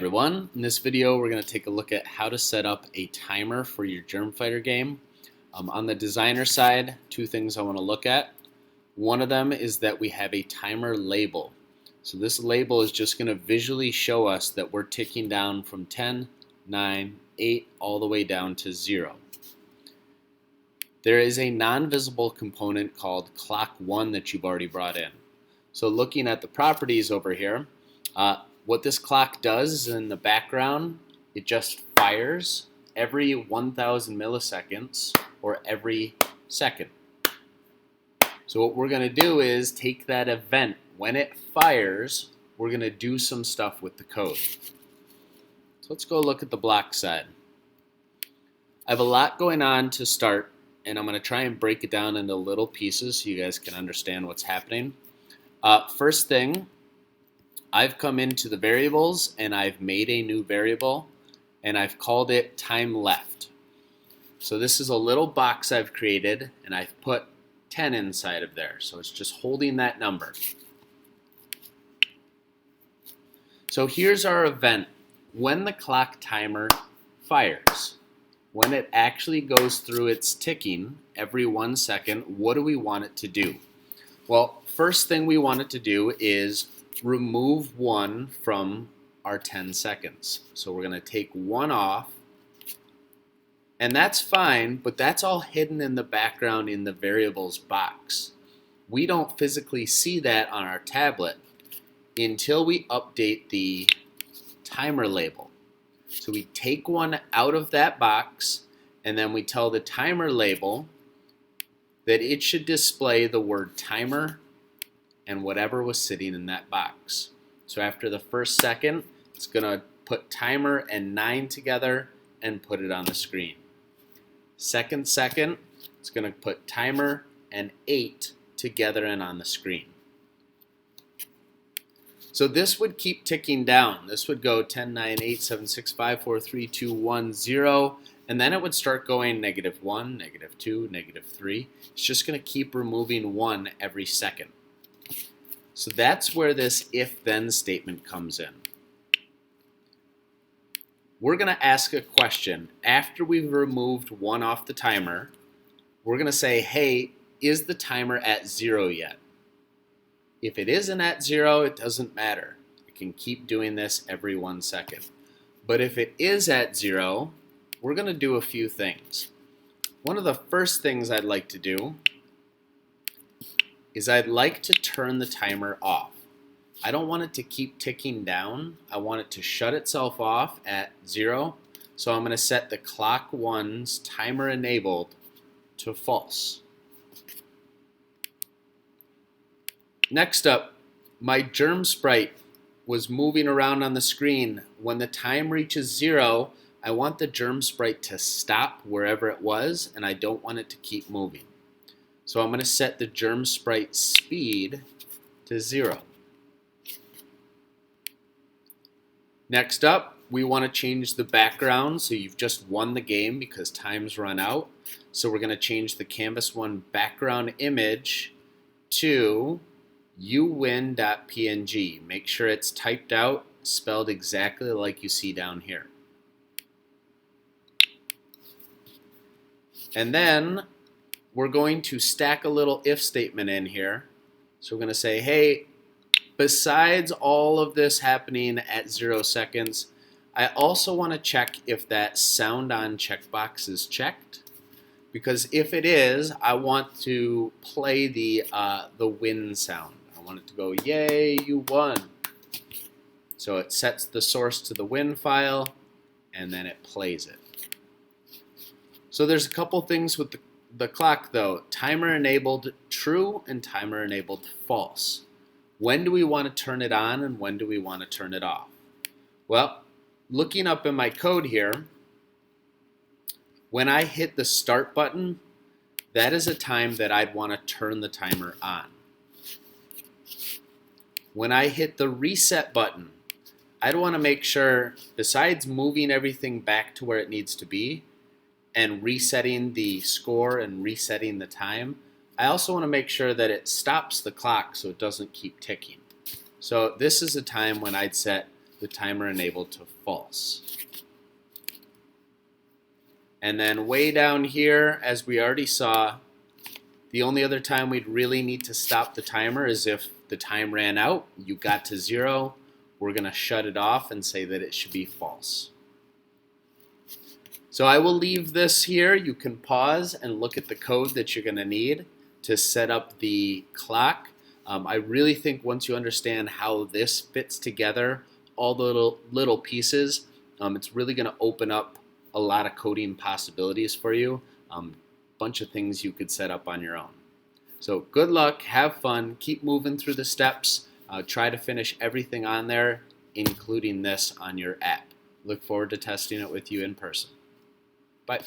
Everyone, in this video we're going to take a look at how to set up a timer for your Germ Fighter game. On the designer side, two things I want to look at. One of them is that we have a timer label. So this label is just going to visually show us that we're ticking down from 10, 9, 8, all the way down to 0. There is a non-visible component called clock 1 that you've already brought in. So looking at the properties over here, what this clock does is in the background, it just fires every 1,000 milliseconds or every second. So what we're going to do is take that event. When it fires, we're going to do some stuff with the code. So let's go look at the block side. I have a lot going on to start, and I'm going to try and break it down into little pieces so you guys can understand what's happening. First thing, I've come into the variables and I've made a new variable and I've called it time left. So this is a little box I've created and I've put 10 inside of there. So it's just holding that number. So here's our event. When the clock timer fires, when it actually goes through its ticking every 1 second, what do we want it to do? Well, first thing we want it to do is remove 1 from our 10 seconds. So we're going to take 1 off, and that's fine, but that's all hidden in the background in the variables box. We don't physically see that on our tablet until we update the timer label. So we take 1 out of that box, and then we tell the timer label that it should display the word timer and whatever was sitting in that box. So after the first second, it's going to put timer and 9 together and put it on the screen. Second, it's going to put timer and 8 together and on the screen. So this would keep ticking down. This would go 10, 9, 8, 7, 6, 5, 4, 3, 2, 1, 0. And then it would start going -1, -2, -3. It's just going to keep removing 1 every second. So that's where this if-then statement comes in. We're going to ask a question. After we've removed 1 off the timer, we're going to say, hey, is the timer at 0 yet? If it isn't at 0, it doesn't matter. It can keep doing this every 1 second. But if it is at 0, we're going to do a few things. One of the first things I'd like to do is I'd like to turn the timer off. I don't want it to keep ticking down. I want it to shut itself off at 0. So I'm going to set the clock 1's timer enabled to false. Next up, my germ sprite was moving around on the screen. When the time reaches 0, I want the germ sprite to stop wherever it was, and I don't want it to keep moving. So I'm going to set the germ sprite speed to 0. Next up, we want to change the background. So you've just won the game because time's run out. So we're going to change the canvas 1 background image to youwin.png. Make sure it's typed out, spelled exactly like you see down here. And then we're going to stack a little if statement in here. So we're going to say, hey, besides all of this happening at 0 seconds, I also want to check if that sound on checkbox is checked. Because if it is, I want to play the win sound. I want it to go, yay, you won. So it sets the source to the win file, and then it plays it. So there's a couple things with the clock though. Timer enabled true and timer enabled false. When do we want to turn it on and when do we want to turn it off? Well, looking up in my code here, when I hit the start button, that is a time that I'd want to turn the timer on. When I hit the reset button, I'd want to make sure, besides moving everything back to where it needs to be and resetting the score and resetting the time, I also want to make sure that it stops the clock so it doesn't keep ticking. So this is a time when I'd set the timer enabled to false. And then way down here, as we already saw, the only other time we'd really need to stop the timer is if the time ran out, you got to 0, we're going to shut it off and say that it should be false. So I will leave this here. You can pause and look at the code that you're going to need to set up the clock. I really think once you understand how this fits together, all the little pieces, it's really going to open up a lot of coding possibilities for you. Bunch of things you could set up on your own. So good luck, have fun, keep moving through the steps, try to finish everything on there, including this on your app. Look forward to testing it with you in person. Bye.